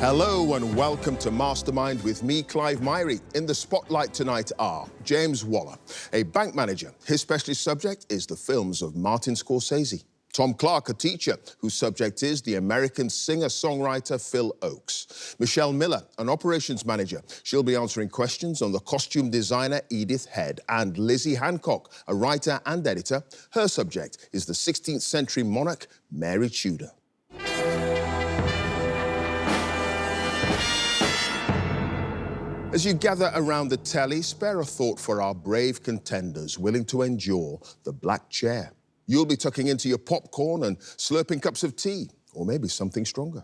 Hello and welcome to Mastermind with me, Clive Myrie. In the spotlight tonight are James Waller, a bank manager. His specialist subject is the films of Martin Scorsese. Tom Clark, a teacher, whose subject is the American singer-songwriter Phil Ochs. Michelle Miller, an operations manager. She'll be answering questions on the costume designer Edith Head. And Lizzie Hancock, a writer and editor. Her subject is the 16th century monarch Mary Tudor. As you gather around the telly, spare a thought for our brave contenders willing to endure the black chair. You'll be tucking into your popcorn and slurping cups of tea, or maybe something stronger.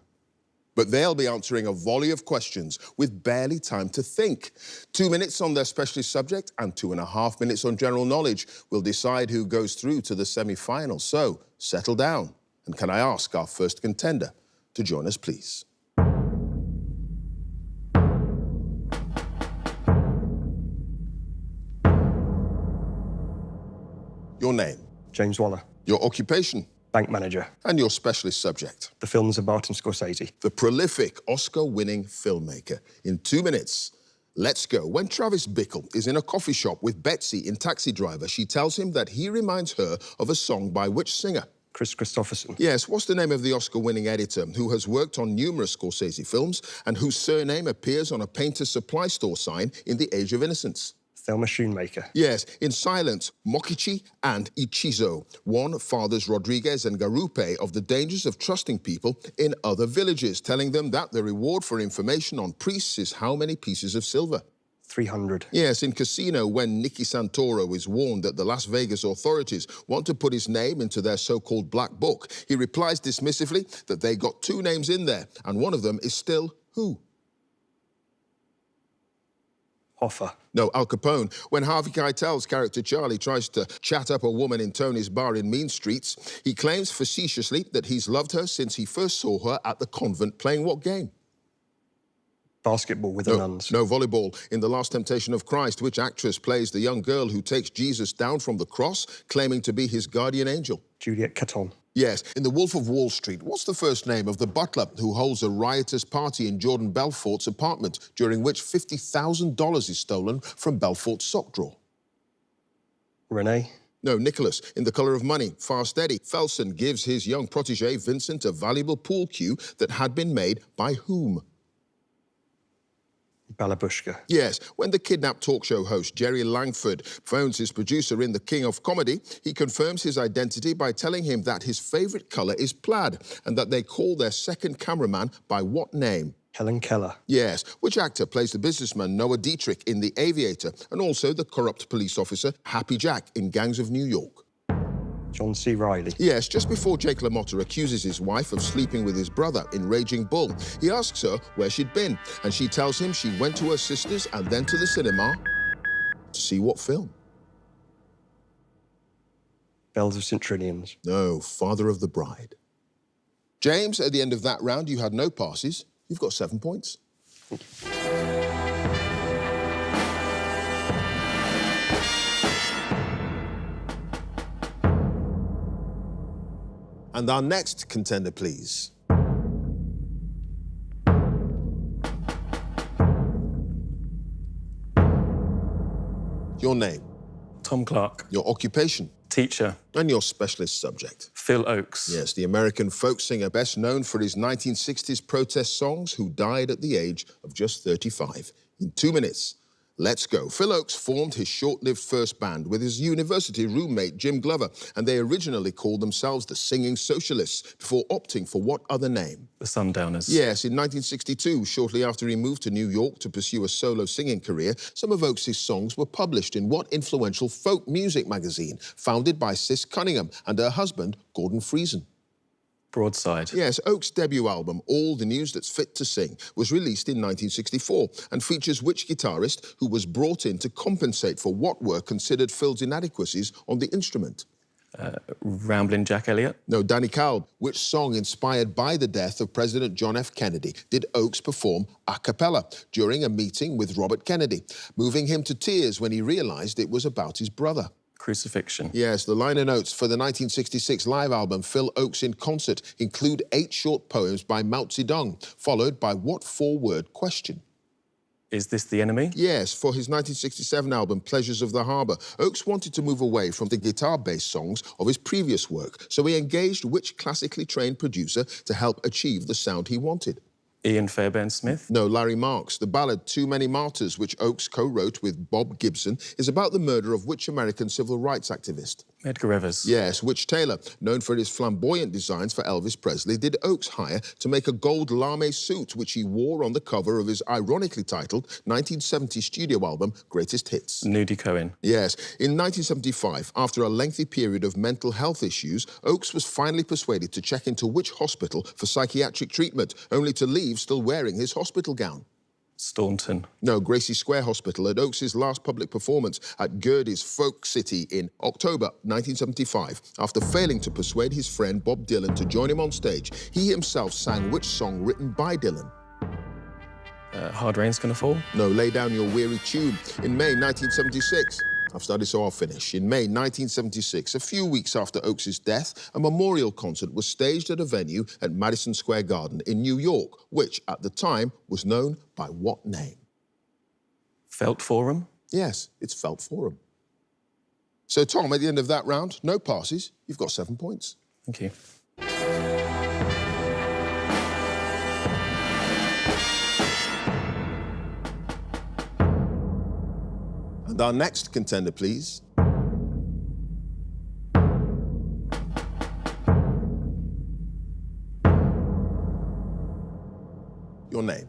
But they'll be answering a volley of questions with barely time to think. 2 minutes on their specialist subject and 2.5 minutes on general knowledge will decide who goes through to the semi-final. So, settle down. And can I ask our first contender to join us, please? Your name? James Waller. Your occupation? Bank manager. And your specialist subject? The films of Martin Scorsese. The prolific Oscar-winning filmmaker. In 2 minutes, let's go. When Travis Bickle is in a coffee shop with Betsy in Taxi Driver, she tells him that he reminds her of a song by which singer? Chris Christopherson. Yes, what's the name of the Oscar-winning editor who has worked on numerous Scorsese films and whose surname appears on a painter's supply store sign in The Age of Innocence? Thelma Schoonmaker. Yes, in Silence, Mokichi and Ichizo warn Fathers Rodriguez and Garupe of the dangers of trusting people in other villages, telling them that the reward for information on priests is how many pieces of silver? 300. Yes, in Casino, when Nicky Santoro is warned that the Las Vegas authorities want to put his name into their so-called black book, he replies dismissively that they got 2 names in there, and one of them is still who? Hoffa. No, Al Capone. When Harvey Keitel's character Charlie tries to chat up a woman in Tony's bar in Mean Streets, he claims facetiously that he's loved her since he first saw her at the convent playing what game? Basketball with the nuns. No, volleyball. In The Last Temptation of Christ, which actress plays the young girl who takes Jesus down from the cross, claiming to be his guardian angel? Juliette Caton. Yes, in The Wolf of Wall Street, what's the first name of the butler who holds a riotous party in Jordan Belfort's apartment, during which $50,000 is stolen from Belfort's sock drawer? Renee. No, Nicholas. In The Colour of Money, Fast Eddie, Felson gives his young protege Vincent a valuable pool cue that had been made by whom? Balabushka. Yes, when the kidnapped talk show host Jerry Langford phones his producer in The King of Comedy, he confirms his identity by telling him that his favourite colour is plaid and that they call their second cameraman by what name? Helen Keller. Yes, which actor plays the businessman Noah Dietrich in The Aviator and also the corrupt police officer Happy Jack in Gangs of New York? John C. Reilly. Yes, just before Jake LaMotta accuses his wife of sleeping with his brother in Raging Bull, he asks her where she'd been, and she tells him she went to her sister's and then to the cinema to see what film? Bells of St. Trinian's. No, Father of the Bride. James, at the end of that round, you had no passes. You've got 7 points. Thank you. And our next contender, please. Your name? Tom Clark. Your occupation? Teacher. And your specialist subject? Phil Ochs. Yes, the American folk singer best known for his 1960s protest songs, who died at the age of just 35. In 2 minutes, let's go. Phil Ochs formed his short-lived first band with his university roommate, Jim Glover, and they originally called themselves the Singing Socialists before opting for what other name? The Sundowners. Yes, in 1962, shortly after he moved to New York to pursue a solo singing career, some of Ochs' songs were published in what influential folk music magazine, founded by Sis Cunningham and her husband, Gordon Friesen? Broadside. Yes, Ochs' debut album, All the News That's Fit to Sing, was released in 1964 and features which guitarist who was brought in to compensate for what were considered Phil's inadequacies on the instrument? Ramblin' Jack Elliott. No, Danny Kalb. Which song inspired by the death of President John F. Kennedy did Ochs perform a cappella during a meeting with Robert Kennedy, moving him to tears when he realised it was about his brother? Crucifixion. Yes, the liner notes for the 1966 live album Phil Ochs in Concert include 8 short poems by Mao Zedong, followed by what 4-word question? Is this the enemy? Yes, for his 1967 album Pleasures of the Harbour, Ochs wanted to move away from the guitar-based songs of his previous work, so he engaged which classically trained producer to help achieve the sound he wanted? Ian Fairbairn Smith? No, Larry Marks. The ballad Too Many Martyrs, which Ochs co-wrote with Bob Gibson, is about the murder of which American civil rights activist? Edgar Evers? Yes, which tailor, known for his flamboyant designs for Elvis Presley, did Ochs hire to make a gold lame suit, which he wore on the cover of his ironically titled 1970 studio album, Greatest Hits? Nudie Cohen? Yes. In 1975, after a lengthy period of mental health issues, Ochs was finally persuaded to check into which hospital for psychiatric treatment, only to leave still wearing his hospital gown? Staunton? No, Gracie Square Hospital at Ochs' last public performance at Gerde's Folk City in October 1975. After failing to persuade his friend Bob Dylan to join him on stage, he himself sang which song written by Dylan? Hard Rain's Gonna Fall? No, Lay Down Your Weary Tune. In May 1976. I've started, so I'll finish. In May 1976, a few weeks after Ochs' death, a memorial concert was staged at a venue at Madison Square Garden in New York, which, at the time, was known by what name? Felt Forum? Yes, it's Felt Forum. So, Tom, at the end of that round, no passes. You've got 7 points. Thank you. And our next contender, please. Your name,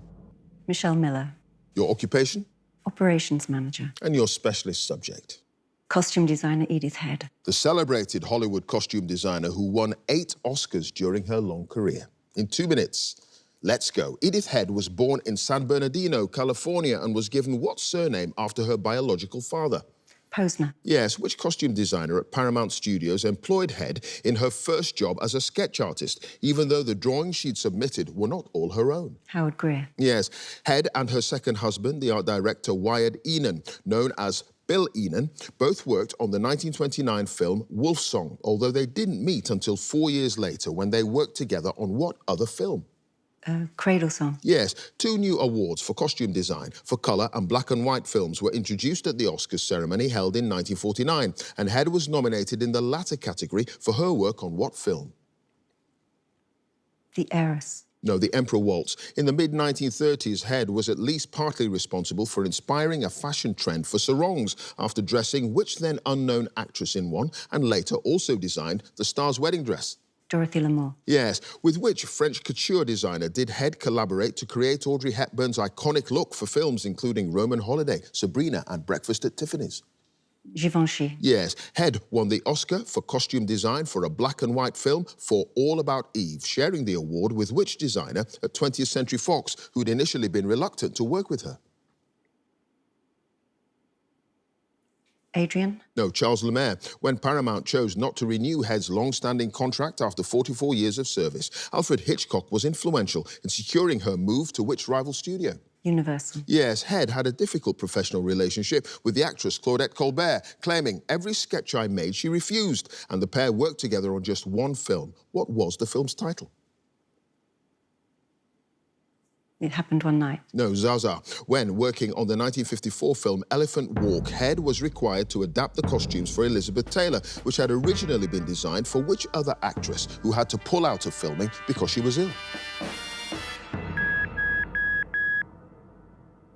Michelle Miller, your occupation, operations manager, and your specialist subject. costume designer Edith Head. The celebrated Hollywood costume designer who won 8 Oscars during her long career. In 2 minutes, let's go. Edith Head was born in San Bernardino, California, and was given what surname after her biological father? Posner. Yes, which costume designer at Paramount Studios employed Head in her first job as a sketch artist, even though the drawings she'd submitted were not all her own? Howard Greer. Yes, Head and her second husband, the art director Wyatt Enon, known as Bill Enon, both worked on the 1929 film Wolf Song, although they didn't meet until 4 years later when they worked together on what other film? Cradle Song. Yes, 2 new awards for costume design for colour and black and white films were introduced at the Oscars ceremony held in 1949, and Head was nominated in the latter category for her work on what film? The Heiress. No, The Emperor Waltz. In the mid-1930s, Head was at least partly responsible for inspiring a fashion trend for sarongs after dressing which then unknown actress in one, and later also designed the star's wedding dress? Dorothy Lamour. Yes, with which French couture designer did Head collaborate to create Audrey Hepburn's iconic look for films including Roman Holiday, Sabrina and Breakfast at Tiffany's? Givenchy. Yes, Head won the Oscar for costume design for a black and white film for All About Eve, sharing the award with which designer at 20th Century Fox, who'd initially been reluctant to work with her? Adrian. No, Charles Lemaire. When Paramount chose not to renew Head's long-standing contract after 44 years of service, Alfred Hitchcock was influential in securing her move to which rival studio? Universal. Yes, Head had a difficult professional relationship with the actress Claudette Colbert, claiming every sketch I made she refused, and the pair worked together on just one film. What was the film's title? It Happened One Night. No, Zaza. When working on the 1954 film Elephant Walk, Head was required to adapt the costumes for Elizabeth Taylor, which had originally been designed for which other actress who had to pull out of filming because she was ill?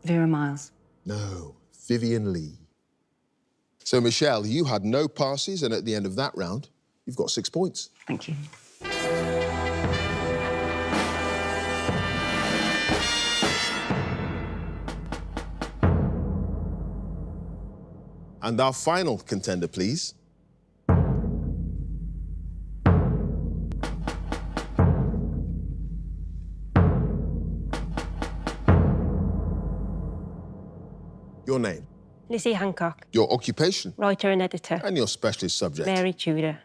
Vera Miles. No, Vivian Leigh. So, Michelle, you had no passes, and at the end of that round, you've got 6 points. Thank you. And our final contender, please. Your name, Lizzie Hancock, your occupation, writer and editor. and your specialist subject. Mary Tudor.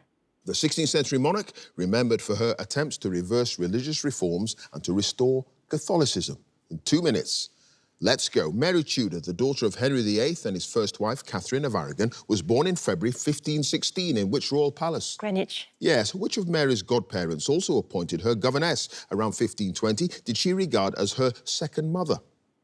The 16th century monarch, remembered for her attempts to reverse religious reforms and to restore Catholicism. In 2 minutes, Let's go. Mary Tudor, the daughter of Henry VIII and his first wife, Catherine of Aragon, was born in February 1516 in which royal palace? Greenwich. Yes. Which of Mary's godparents also appointed her governess around 1520 did she regard as her second mother?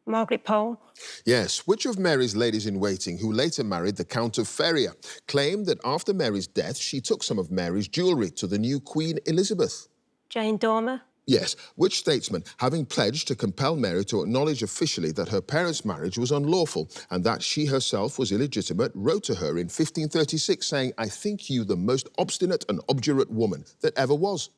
Margaret Pole. Yes. Which of Mary's ladies-in-waiting, who later married the Count of Feria, claimed that after Mary's death, she took some of Mary's jewellery to the new Queen Elizabeth? Jane Dormer. Yes. Which statesman, having pledged to compel Mary to acknowledge officially that her parents' marriage was unlawful and that she herself was illegitimate, wrote to her in 1536 saying, "I think you the most obstinate and obdurate woman that ever was"?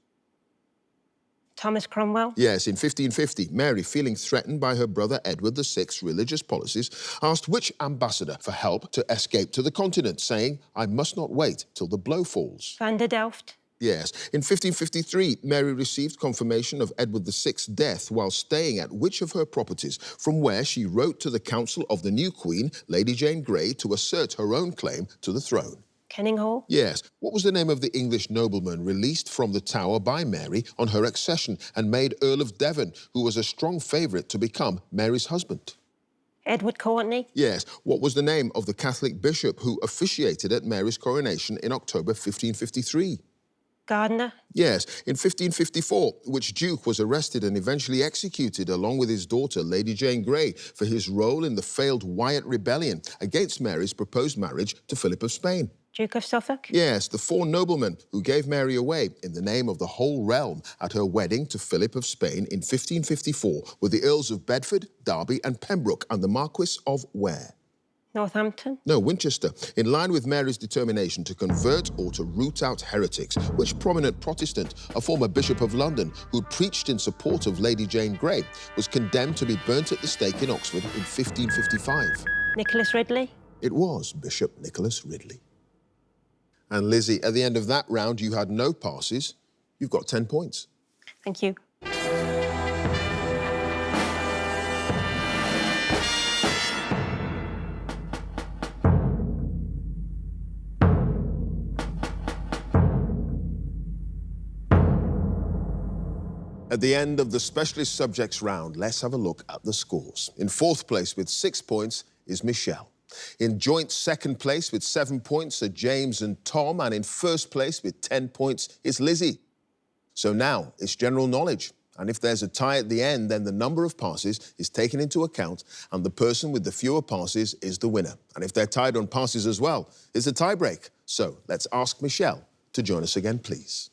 Thomas Cromwell. Yes, in 1550, Mary, feeling threatened by her brother Edward VI's religious policies, asked which ambassador for help to escape to the continent, saying, "I must not wait till the blow falls." Van der Delft. Yes. In 1553, Mary received confirmation of Edward VI's death while staying at which of her properties, from where she wrote to the council of the new Queen, Lady Jane Grey, to assert her own claim to the throne? Kenninghall. Yes. What was the name of the English nobleman released from the Tower by Mary on her accession and made Earl of Devon, who was a strong favourite to become Mary's husband? Edward Courtney. Yes. What was the name of the Catholic bishop who officiated at Mary's coronation in October 1553? Gardiner. Yes, in 1554, which duke was arrested and eventually executed along with his daughter, Lady Jane Grey, for his role in the failed Wyatt Rebellion against Mary's proposed marriage to Philip of Spain? Duke of Suffolk. Yes, the four noblemen who gave Mary away in the name of the whole realm at her wedding to Philip of Spain in 1554 were the Earls of Bedford, Derby and Pembroke and the Marquis of where? Northampton. No, Winchester. In line with Mary's determination to convert or to root out heretics, which prominent Protestant, a former Bishop of London, who'd preached in support of Lady Jane Grey, was condemned to be burnt at the stake in Oxford in 1555? Nicholas Ridley. It was Bishop Nicholas Ridley. And Lizzie, at the end of that round, you had no passes. You've got 10 points. Thank you. At the end of the specialist subjects round, let's have a look at the scores. In fourth place with 6 points is Michelle. In joint second place with 7 points are James and Tom, and in first place with 10 points is Lizzie. So now it's general knowledge. And if there's a tie at the end, then the number of passes is taken into account and the person with the fewer passes is the winner. And if they're tied on passes as well, it's a tie break. So let's ask Michelle to join us again, please.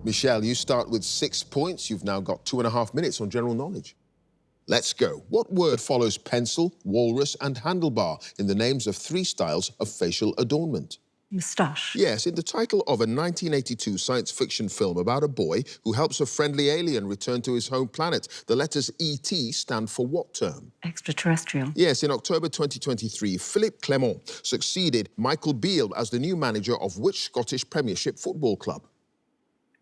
Michelle, you start with 6 points. You've now got 2.5 minutes on general knowledge. Let's go. What word follows pencil, walrus and handlebar in the names of 3 styles of facial adornment? Moustache. Yes, in the title of a 1982 science fiction film about a boy who helps a friendly alien return to his home planet, the letters E.T. stand for what term? Extraterrestrial. Yes, in October 2023, Philippe Clement succeeded Michael Beale as the new manager of which Scottish Premiership football club?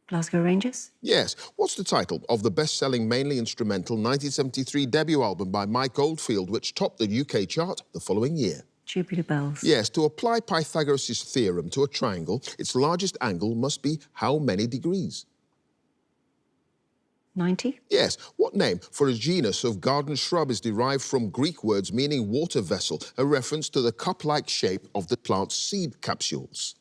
Glasgow Rangers. Yes. What's the title of the best-selling mainly instrumental 1973 debut album by Mike Oldfield, which topped the UK chart the following year? Tubular Bells. Yes. To apply Pythagoras' theorem to a triangle, its largest angle must be how many degrees? 90. Yes. What name for a genus of garden shrub is derived from Greek words meaning water vessel, a reference to the cup-like shape of the plant's seed capsules?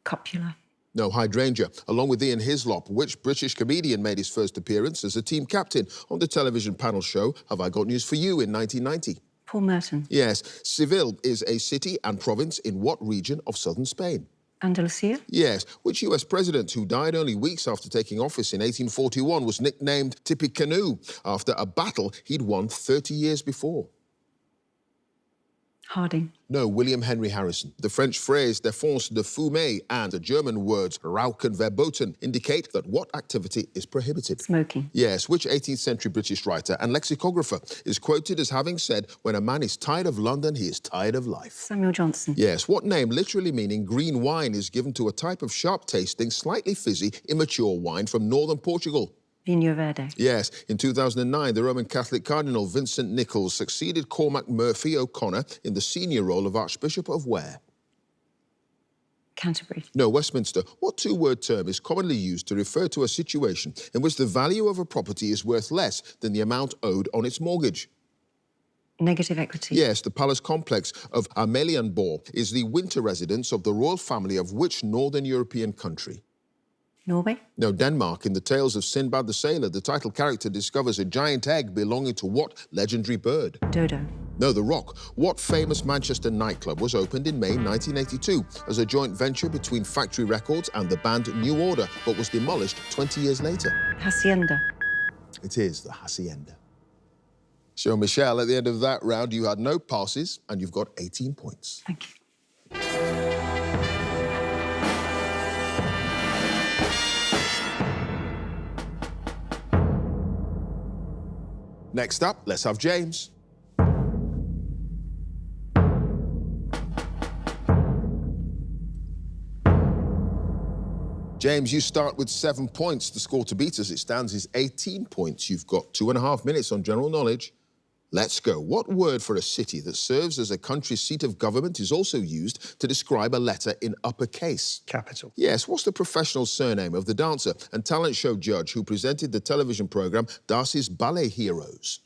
Copula. No, hydrangea. Along with Ian Hislop, which British comedian made his first appearance as a team captain on the television panel show Have I Got News for You in 1990? Paul Merton. Yes. Seville is a city and province in what region of southern Spain? Andalusia. Yes. Which US president, who died only weeks after taking office in 1841, was nicknamed Tippecanoe after a battle he'd won 30 years before? Harding. No, William Henry Harrison. The French phrase défense de fumée and the German words rauchen verboten indicate that what activity is prohibited? Smoking. Yes, which 18th century British writer and lexicographer is quoted as having said, when a man is tired of London, he is tired of life? Samuel Johnson. Yes, what name literally meaning green wine is given to a type of sharp-tasting, slightly fizzy, immature wine from northern Portugal? Vino Verde. Yes, in 2009, the Roman Catholic Cardinal Vincent Nichols succeeded Cormac Murphy O'Connor in the senior role of Archbishop of where? Canterbury. No, Westminster. What two-word term is commonly used to refer to a situation in which the value of a property is worth less than the amount owed on its mortgage? Negative equity. Yes, the palace complex of Amalienborg is the winter residence of the royal family of which northern European country? Norway. No, Denmark. In the Tales of Sinbad the Sailor, the title character discovers a giant egg belonging to what legendary bird? Dodo. No, The Rock. What famous Manchester nightclub was opened in May 1982 as a joint venture between Factory Records and the band New Order, but was demolished 20 years later? Hacienda. It is the Hacienda. So, Michelle, at the end of that round, you had no passes and you've got 18 points. Thank you. Next up, let's have James. James, you start with 7 points. The score to beat as it stands is 18 points. You've got 2.5 minutes on general knowledge. Let's go. What word for a city that serves as a country's seat of government is also used to describe a letter in uppercase? Capital. Yes, what's the professional surname of the dancer and talent show judge who presented the television programme Darcy's Ballet Heroes?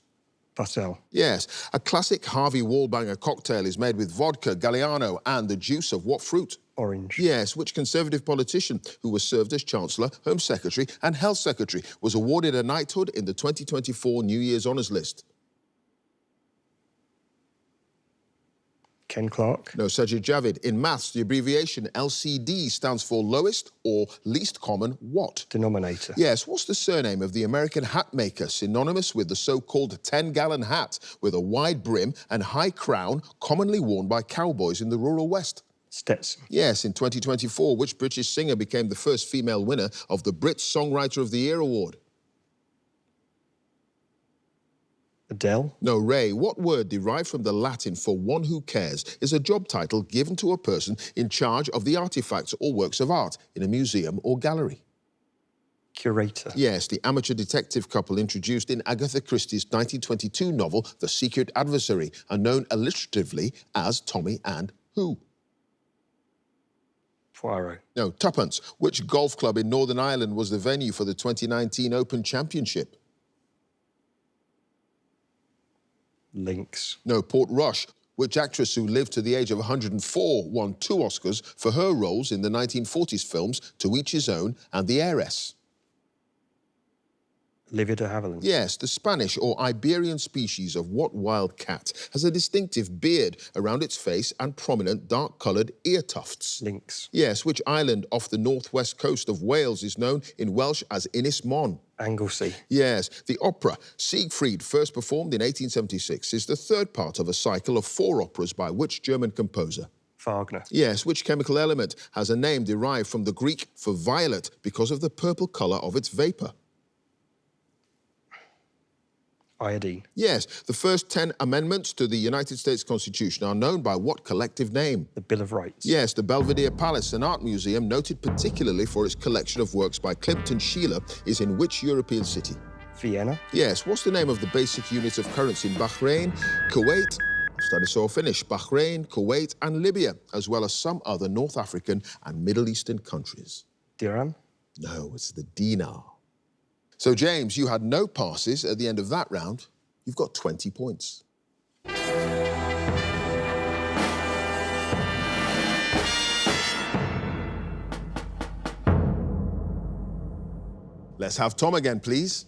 Vassell. Yes, a classic Harvey Wallbanger cocktail is made with vodka, Galliano and the juice of what fruit? Orange. Yes, which Conservative politician who was served as Chancellor, Home Secretary and Health Secretary was awarded a knighthood in the 2024 New Year's Honours List? Ken Clark. No, Sajid Javid. In maths, the abbreviation LCD stands for lowest or least common what? Denominator. Yes, what's the surname of the American hat maker synonymous with the so-called 10-gallon hat with a wide brim and high crown commonly worn by cowboys in the rural West? Stetson. Yes, in 2024, which British singer became the first female winner of the Brit Songwriter of the Year award? Adele. No, Ray. What word derived from the Latin for one who cares is a job title given to a person in charge of the artifacts or works of art in a museum or gallery? Curator. Yes, the amateur detective couple introduced in Agatha Christie's 1922 novel The Secret Adversary are known alliteratively as Tommy and who? Poirot. No, Tuppence. Which golf club in Northern Ireland was the venue for the 2019 Open Championship? Lynx. No, Portrush. Which actress who lived to the age of 104 won 2 Oscars for her roles in the 1940s films To Each His Own and The Heiress? Olivia de Havilland. Yes, the Spanish or Iberian species of what wild cat has a distinctive beard around its face and prominent dark-coloured ear tufts? Lynx. Yes, which island off the northwest coast of Wales is known in Welsh as Ynys Mon? Anglesey. Yes, the opera Siegfried, first performed in 1876, is the third part of a cycle of 4 operas by which German composer? Wagner. Yes, which chemical element has a name derived from the Greek for violet because of the purple colour of its vapour? Iodine. Yes, the first 10 amendments to the United States Constitution are known by what collective name? The Bill of Rights. Yes, the Belvedere Palace, an art museum noted particularly for its collection of works by Klimt and Sheila, is in which European city? Vienna. Yes, what's the name of the basic unit of currency in Bahrain, Kuwait, study so finish, Bahrain, Kuwait and Libya, as well as some other North African and Middle Eastern countries? Dirham. No, it's the dinar. So, James, you had no passes at the end of that round. You've got 20 points. Let's have Tom again, please.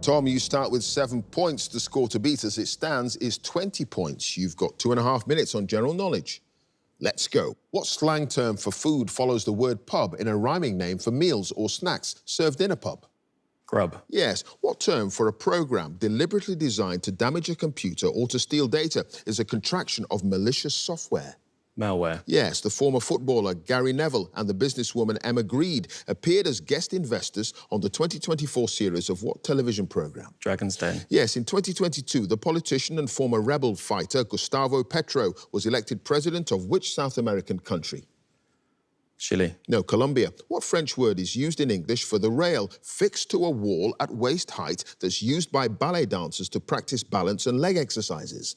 Tom, you start with 7 points. The score to beat as it stands is 20 points. You've got 2.5 minutes on general knowledge. Let's go. What slang term for food follows the word pub in a rhyming name for meals or snacks served in a pub? Grub. Yes. What term for a program deliberately designed to damage a computer or to steal data is a contraction of malicious software? Malware. Yes, the former footballer Gary Neville and the businesswoman Emma Greed appeared as guest investors on the 2024 series of what television program? Dragon's Den. Yes, in 2022, the politician and former rebel fighter Gustavo Petro was elected president of which South American country? Chile. No, Colombia. What French word is used in English for the rail fixed to a wall at waist height that's used by ballet dancers to practice balance and leg exercises?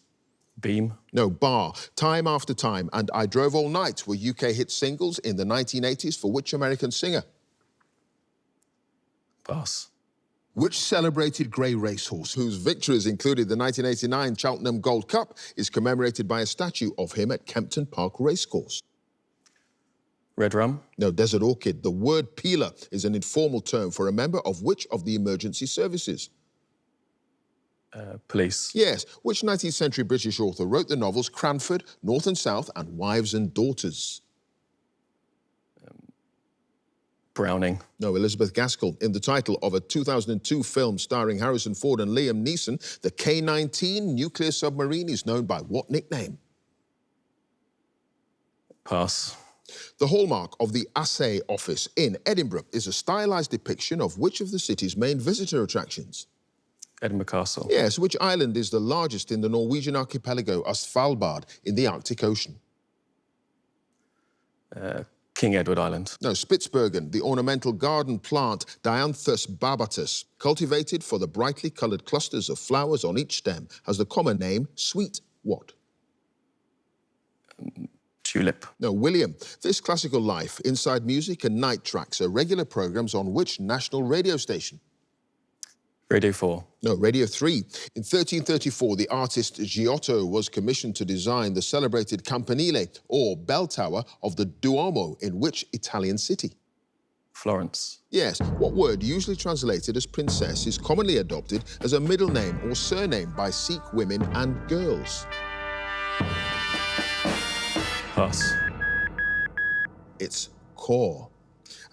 Beam. No, bar. Time After Time and I Drove All Night were UK hit singles in the 1980s for which American singer? Pass. Which celebrated grey racehorse, whose victories included the 1989 Cheltenham Gold Cup, is commemorated by a statue of him at Kempton Park Racecourse? Red Rum. No, Desert Orchid. The word peeler is an informal term for a member of which of the emergency services? Police. Yes. Which 19th century British author wrote the novels Cranford, North and South, and Wives and Daughters? Browning. No, Elizabeth Gaskell. In the title of a 2002 film starring Harrison Ford and Liam Neeson, the K-19 nuclear submarine is known by what nickname? Pass. The hallmark of the Assay Office in Edinburgh is a stylised depiction of which of the city's main visitor attractions? Edinburgh Castle. Yes, which island is the largest in the Norwegian archipelago Svalbard in the Arctic Ocean? King Edward Island. No, Spitsbergen, the ornamental garden plant Dianthus barbatus, cultivated for the brightly coloured clusters of flowers on each stem, has the common name sweet what? Tulip. No, William. This Classical Life, Inside Music and Night Tracks are regular programmes on which national radio station? Radio 4. No, Radio 3. In 1334, the artist Giotto was commissioned to design the celebrated campanile, or bell tower, of the Duomo in which Italian city? Florence. Yes. What word, usually translated as princess, is commonly adopted as a middle name or surname by Sikh women and girls? Pass. It's Kaur.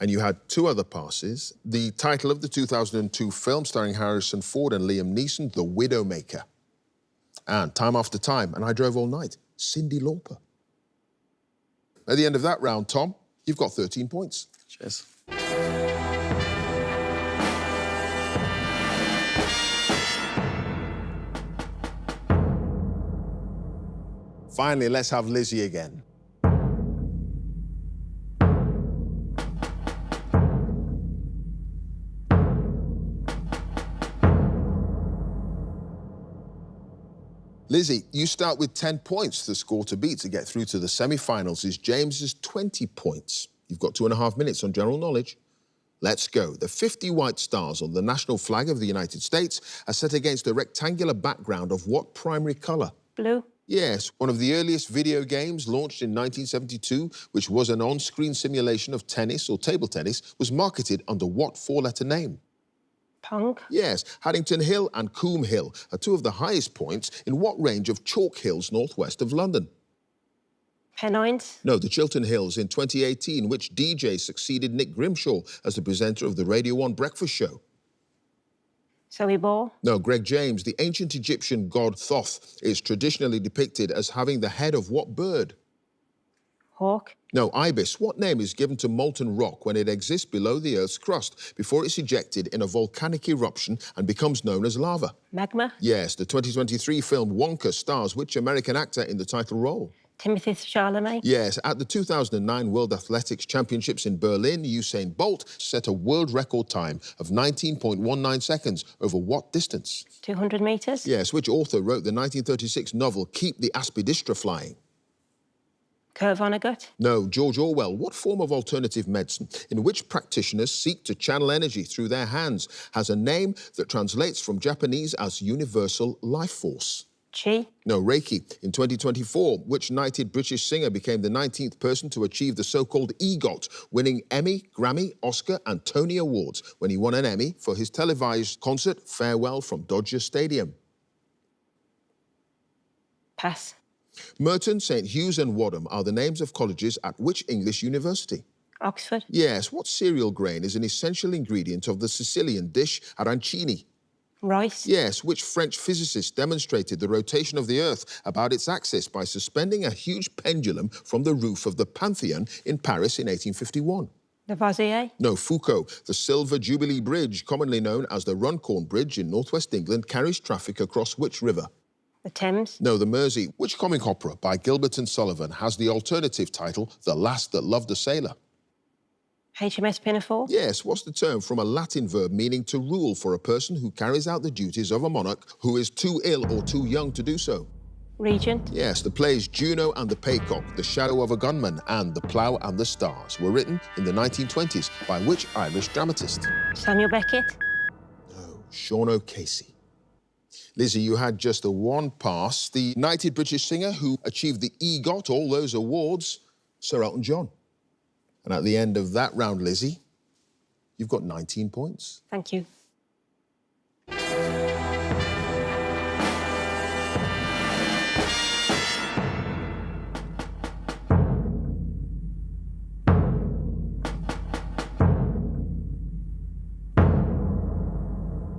And you had two other passes. The title of the 2002 film starring Harrison Ford and Liam Neeson, The Widowmaker. And Time After Time, and I Drove All Night, Cyndi Lauper. At the end of that round, Tom, you've got 13 points. Cheers. Finally, let's have Lizzie again. Lizzie, you start with 10 points. The score to beat to get through to the semi-finals is James's 20 points. You've got 2.5 minutes on general knowledge. Let's go. The 50 white stars on the national flag of the United States are set against a rectangular background of what primary colour? Blue. Yes, one of the earliest video games launched in 1972, which was an on-screen simulation of tennis or table tennis, was marketed under what four-letter name? Pong. Yes, Haddington Hill and Coombe Hill are two of the highest points in what range of chalk hills northwest of London? Pennines. No, the Chiltern Hills in 2018, which DJ succeeded Nick Grimshaw as the presenter of the Radio 1 breakfast show? Sobibor. No, Greg James. The ancient Egyptian god Thoth is traditionally depicted as having the head of what bird? Hawk. No, ibis. What name is given to molten rock when it exists below the Earth's crust before it's ejected in a volcanic eruption and becomes known as lava? Magma. Yes, the 2023 film Wonka stars which American actor in the title role? Timothy Chalamet. Yes, at the 2009 World Athletics Championships in Berlin, Usain Bolt set a world record time of 19.19 seconds over what distance? 200 metres. Yes, which author wrote the 1936 novel Keep the Aspidistra Flying? Kurt Vonnegut. No, George Orwell. What form of alternative medicine in which practitioners seek to channel energy through their hands has a name that translates from Japanese as universal life force? Chi. No, Reiki. In 2024, which knighted British singer became the 19th person to achieve the so-called EGOT, winning Emmy, Grammy, Oscar and Tony Awards when he won an Emmy for his televised concert Farewell from Dodger Stadium? Pass. Merton, St Hugh's and Wadham are the names of colleges at which English university? Oxford. Yes, what cereal grain is an essential ingredient of the Sicilian dish arancini? Rice. Yes, which French physicist demonstrated the rotation of the Earth about its axis by suspending a huge pendulum from the roof of the Pantheon in Paris in 1851? Lavoisier. No, Foucault. The Silver Jubilee Bridge, commonly known as the Runcorn Bridge in northwest England, carries traffic across which river? The Thames. No, the Mersey. Which comic opera by Gilbert and Sullivan has the alternative title, The Lass That Loved a Sailor? HMS Pinafore. Yes, what's the term from a Latin verb meaning to rule for a person who carries out the duties of a monarch who is too ill or too young to do so? Regent. Yes, the plays Juno and the Paycock, The Shadow of a Gunman, and The Plough and the Stars were written in the 1920s by which Irish dramatist? Samuel Beckett. No, Sean O'Casey. Lizzie, you had just the one pass. The knighted British singer who achieved the EGOT, all those awards, Sir Elton John. And at the end of that round, Lizzie, you've got 19 points. Thank you.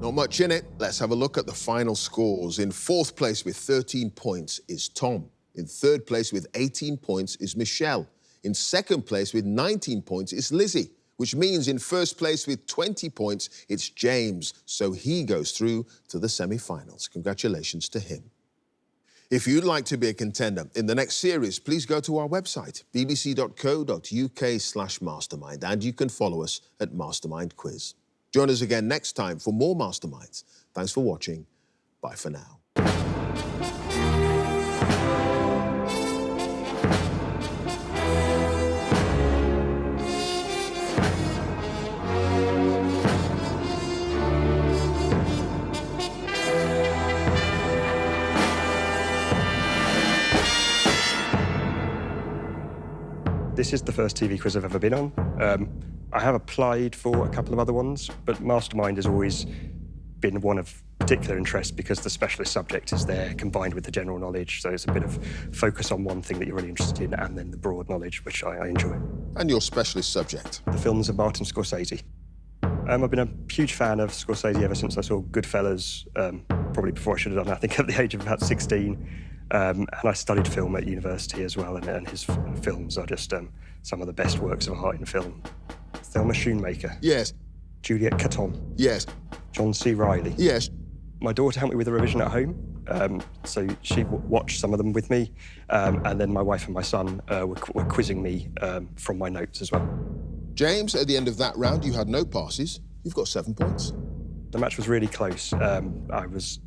Not much in it. Let's have a look at the final scores. In fourth place with 13 points is Tom. In third place with 18 points is Michelle. In second place with 19 points is Lizzie, which means in first place with 20 points, it's James. So he goes through to the semi-finals. Congratulations to him. If you'd like to be a contender in the next series, please go to our website, bbc.co.uk/mastermind, and you can follow us at Mastermind Quiz. Join us again next time for more Masterminds. Thanks for watching. Bye for now. This is the first TV quiz I've ever been on. I have applied for a couple of other ones, but Mastermind has always been one of particular interest because the specialist subject is there combined with the general knowledge. So it's a bit of focus on one thing that you're really interested in and then the broad knowledge, which I enjoy. And your specialist subject? The films of Martin Scorsese. I've been a huge fan of Scorsese ever since I saw Goodfellas, probably before I should have done it, I think at the age of about 16. And I studied film at university as well, and his films are just some of the best works of art in film. Thelma Schoonmaker. Yes. Juliet Catton. Yes. John C. Reilly. Yes. My daughter helped me with the revision at home, so she watched some of them with me, and then my wife and my son were quizzing me from my notes as well. James, at the end of that round, you had no passes. You've got 7 points. The match was really close. I was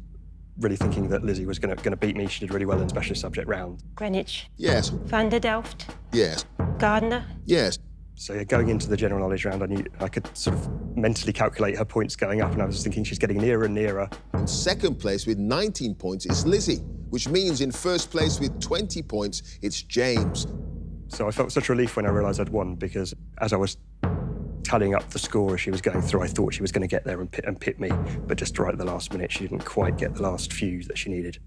really thinking that Lizzie was going to beat me. She did really well in the specialist subject round. Greenwich. Yes. Van der Delft. Yes. Gardner. Yes. So yeah, going into the general knowledge round, I knew I could sort of mentally calculate her points going up, and I was thinking she's getting nearer and nearer. In second place with 19 points is Lizzie, which means in first place with 20 points, it's James. So I felt such relief when I realised I'd won, because as I was tallying up the score as she was going through, I thought she was going to get there and pit me, but just right at the last minute, she didn't quite get the last few that she needed.